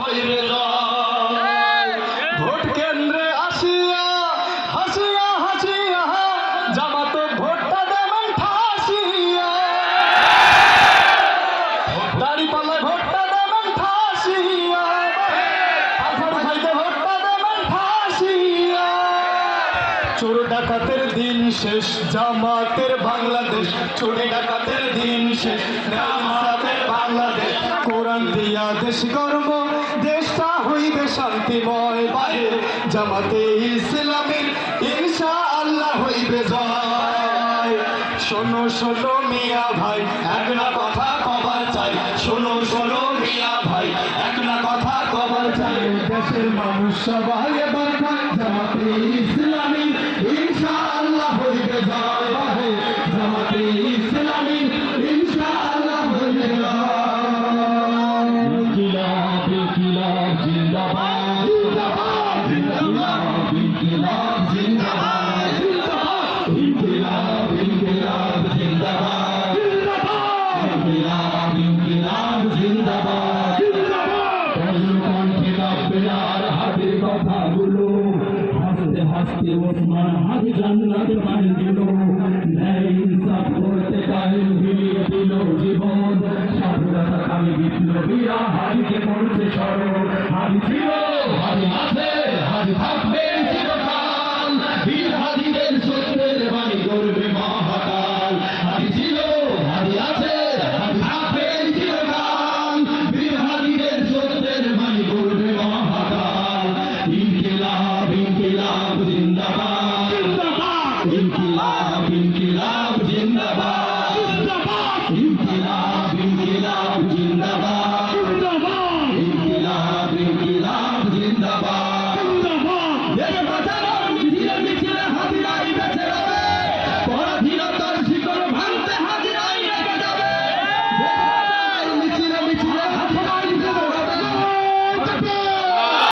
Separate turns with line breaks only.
হইবে জয়। ভোট কেন্দ্রে আসিয়া হাসিয়া হাসিয়া জামাত ভোটটা দেবেন ঠাসিয়া, দাড়ি পাল্লায় ভোটটা দেবেন ঠাসিয়া, আঠারো খাইতে ভোটটা দেবেন ঠাসিয়া। চোর ডাকাতের দিন শেষ, জামাতের বাংলাদেশ। চোরে ডাকাতের দিন শেষ, জামাতের বাংলাদেশ। কোরআন দিয়া দেশ গর্ব, দেশটা হইবে শান্তিময়। বাইরে জামাতে ইসলামের ইনশাআল্লাহ হইবে জয়। শোনো শোনো মিয়া ভাই, এক না কথা কবার চাই। শোনো শোনো মিয়া ভাই, এক না কথা কবার চাই। দেশের মানুষ সবাই এবার খায়, জামাতে ইসলামী ইনশাআল্লাহ হইবে জয়। জামাতে ইসলামী ইনশাআল্লাহ হইবে জয়। ইনকিলাব ইনকিলাব জিন্দাবাদ জিন্দাবাদ জিন্দাবাদ, ইনকিলাব জিন্দাবাদ জিন্দাবাদ, ইনকিলাব ইনকিলাব জিন্দাবাদ জিন্দাবাদ, ইনকিলাব ইনকিলাব জিন্দাবাদ জিন্দাবাদ। কণ্ঠে কাঁপবে আর হাতের কথাগুলো, হাসতে হাসতে ওসমান হাজি জান্নাত পাই দিল। ন্যায় ইনসাফ করতে কায়েম বিলিয়ে দিল জীবন। স্বাধীনতা কামী বিপ্লবীরা হাজিকে করছে স্মরণ। হাজি ছিল, হাজি আছে, হাজি থাকবেন চিরকাল। বীর হাজিদের সত্যের বাণী করবে মহাকাল। হাজি ছিল, হাজি আছে, হাজি থাকবেন চিরকাল। বীর হাজিদের সত্যের বাণী করবে মহাকাল। ইনকিলাব ইনকিলাব জিন্দাবাদ জিন্দাবাদ, ইনকিলাব ইনকিলাব জিন্দাবাদ জিন্দাবাদ, ইনকিলাব ইনকিলাব জিন্দাবাদ জিন্দাবাদ, ইনকিলাব ইনকিলাব জিন্দাবাদ জিন্দাবাদ।